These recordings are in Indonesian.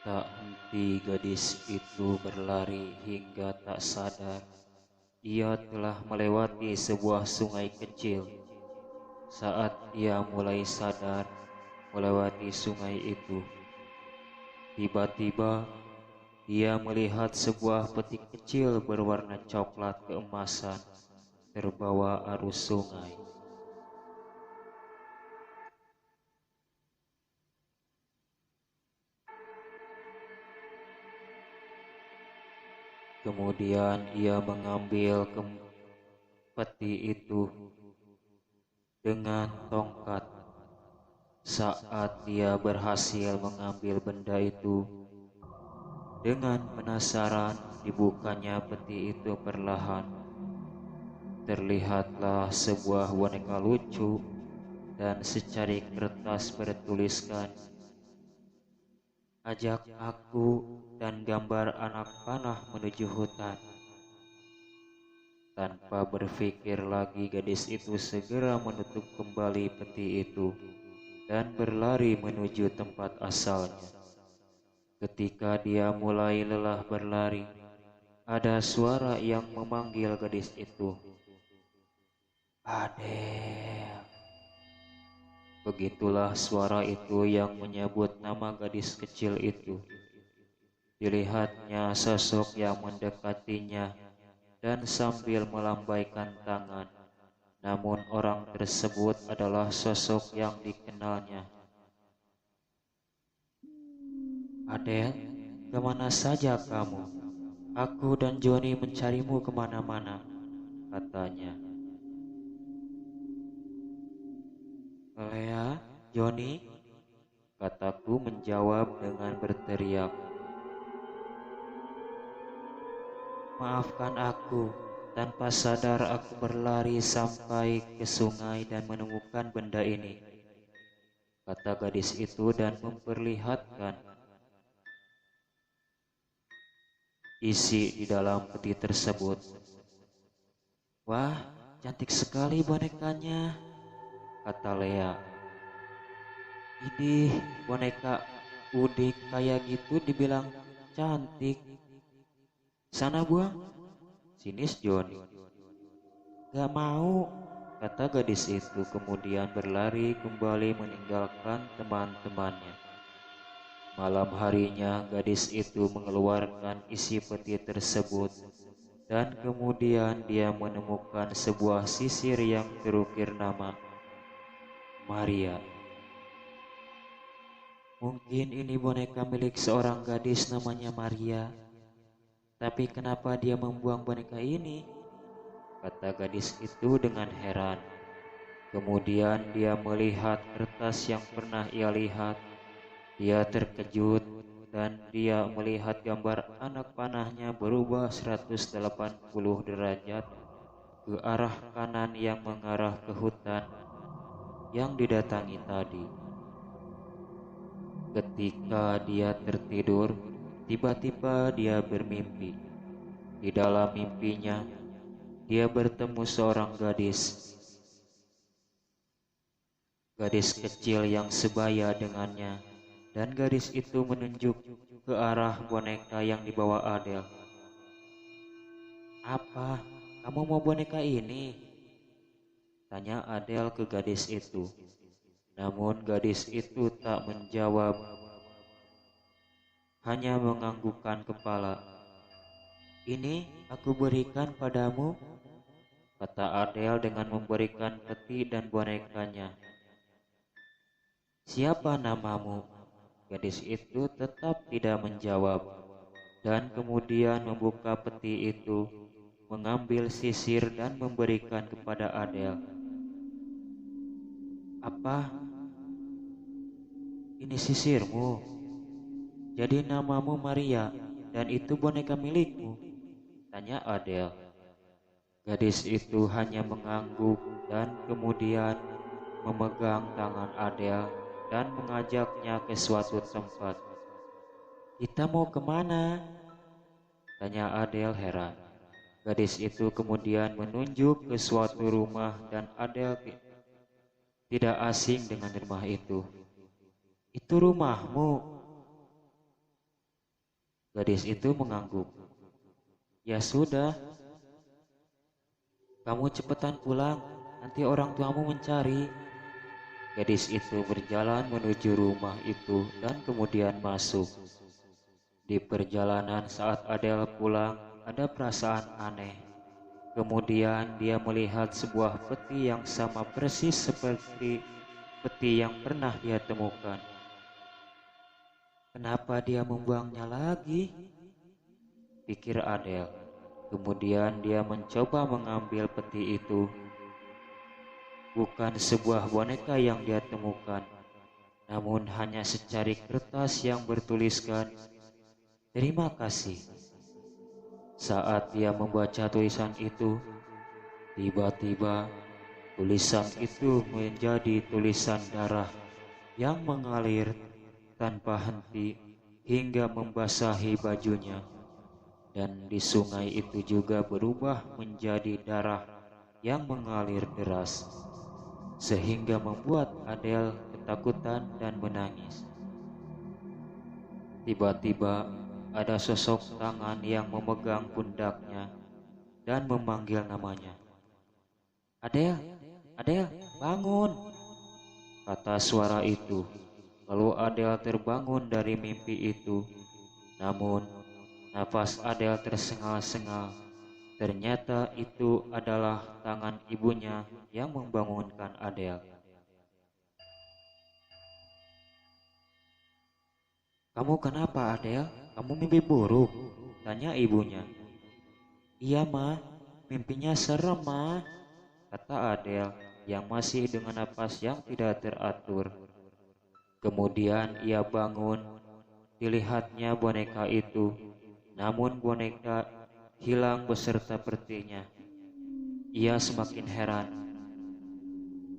Tak henti gadis itu berlari hingga tak sadar ia telah melewati sebuah sungai kecil. Saat ia mulai sadar melewati sungai itu, tiba-tiba dia melihat sebuah peti kecil berwarna coklat keemasan terbawa arus sungai. Kemudian ia mengambil peti itu dengan tongkat. Saat dia berhasil mengambil benda itu, dengan penasaran dibukanya peti itu perlahan. Terlihatlah sebuah boneka lucu dan secari kertas bertuliskan, "Ajak aku," dan gambar anak panah menuju hutan. Tanpa berpikir lagi, gadis itu segera menutup kembali peti itu dan berlari menuju tempat asalnya. Ketika dia mulai lelah berlari, ada suara yang memanggil gadis itu. "Adele." Begitulah suara itu yang menyebut nama gadis kecil itu. Dilihatnya sosok yang mendekatinya dan sambil melambaikan tangan. Namun orang tersebut adalah sosok yang dikenalnya. "Adele, kemana saja kamu? Aku dan Johnny mencarimu kemana-mana," katanya. "Lea, Johnny," kataku menjawab dengan berteriak. "Maafkan aku." Tanpa sadar aku berlari sampai ke sungai dan menemukan benda ini, kata gadis itu dan memperlihatkan isi di dalam peti tersebut. "Wah, cantik sekali bonekanya," kata Lea. "Idih, boneka udik kayak gitu dibilang cantik. Sana buang," sinis Johnny. "Gak mau," kata gadis itu kemudian berlari kembali meninggalkan teman-temannya. Malam harinya gadis itu mengeluarkan isi peti tersebut dan kemudian dia menemukan sebuah sisir yang terukir nama Maria. "Mungkin ini boneka milik seorang gadis namanya Maria. Tapi kenapa dia membuang boneka ini?" kata gadis itu dengan heran. Kemudian dia melihat kertas yang pernah ia lihat. Dia terkejut dan dia melihat gambar anak panahnya berubah 180 derajat ke arah kanan yang mengarah ke hutan yang didatangi tadi. Ketika dia tertidur, tiba-tiba dia bermimpi. Di dalam mimpinya, dia bertemu seorang gadis kecil yang sebaya dengannya, dan gadis itu menunjuk ke arah boneka yang dibawa Adele. "Apa? Kamu mau boneka ini?" tanya Adele ke gadis itu. Namun gadis itu tak menjawab, hanya menganggukkan kepala. "Ini aku berikan padamu," kata Adele dengan memberikan peti dan bonekanya. "Siapa namamu?" Gadis itu tetap tidak menjawab, dan kemudian membuka peti itu, mengambil sisir dan memberikan kepada Adele. "Apa? Ini sisirmu? Jadi namamu Maria, dan itu boneka milikmu?" tanya Adele. Gadis itu hanya mengangguk dan kemudian memegang tangan Adele dan mengajaknya ke suatu tempat. "Kita mau kemana?" tanya Adele heran. Gadis itu kemudian menunjuk ke suatu rumah dan Adele tidak asing dengan rumah itu. "Itu rumahmu?" Gadis itu mengangguk. Ya sudah, kamu cepetan pulang, nanti orang tuamu mencari. Gadis itu berjalan menuju rumah itu dan kemudian masuk. Di perjalanan saat Adele pulang, ada perasaan aneh. Kemudian dia melihat sebuah peti yang sama persis seperti peti yang pernah dia temukan. Kenapa dia membuangnya lagi? Pikir Adele. Kemudian dia mencoba mengambil peti itu. Bukan sebuah boneka yang dia temukan, namun hanya secari kertas yang bertuliskan, "Terima kasih." Saat dia membaca tulisan itu, tiba-tiba tulisan itu menjadi tulisan darah yang mengalir tanpa henti hingga membasahi bajunya. Dan di sungai itu juga berubah menjadi darah yang mengalir deras, sehingga membuat Adele ketakutan dan menangis. Tiba-tiba ada sosok tangan yang memegang pundaknya dan memanggil namanya. "Adele, Adele, bangun!" kata suara itu. Lalu Adele terbangun dari mimpi itu. Namun nafas Adele tersengal-sengal. Ternyata itu adalah tangan ibunya yang membangunkan Adele. "Kamu kenapa, Adele? Kamu mimpi buruk?" tanya ibunya. "Iya, Ma. Mimpinya serem, Ma," kata Adele yang masih dengan napas yang tidak teratur. Kemudian ia bangun. Dilihatnya boneka itu, namun boneka hilang beserta petinya. Ia semakin heran.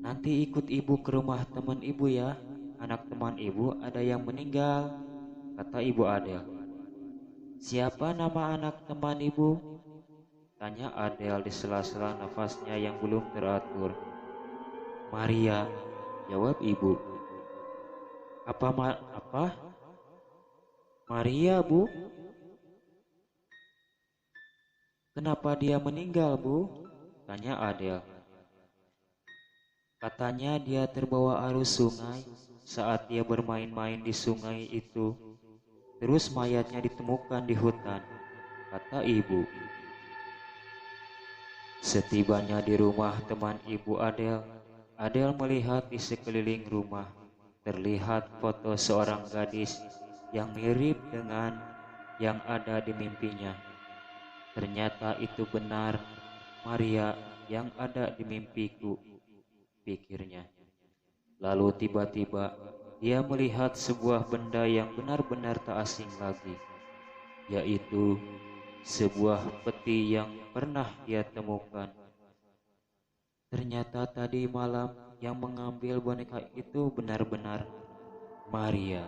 "Nanti ikut ibu ke rumah teman ibu ya. Anak teman ibu ada yang meninggal," kata ibu Adele. "Siapa nama anak teman ibu?" tanya Adele di sela-sela nafasnya yang belum teratur. "Maria," jawab ibu. Apa? Maria, Bu? Kenapa dia meninggal, Bu?" tanya Adele. "Katanya dia terbawa arus sungai saat dia bermain-main di sungai itu. Terus mayatnya ditemukan di hutan," kata ibu. Setibanya di rumah teman ibu Adele, Adele melihat di sekeliling rumah terlihat foto seorang gadis yang mirip dengan yang ada di mimpinya. Ternyata itu benar Maria yang ada di mimpiku, pikirnya. Lalu tiba-tiba dia melihat sebuah benda yang benar-benar tak asing lagi, yaitu sebuah peti yang pernah dia temukan. Ternyata tadi malam yang mengambil boneka itu benar-benar Maria.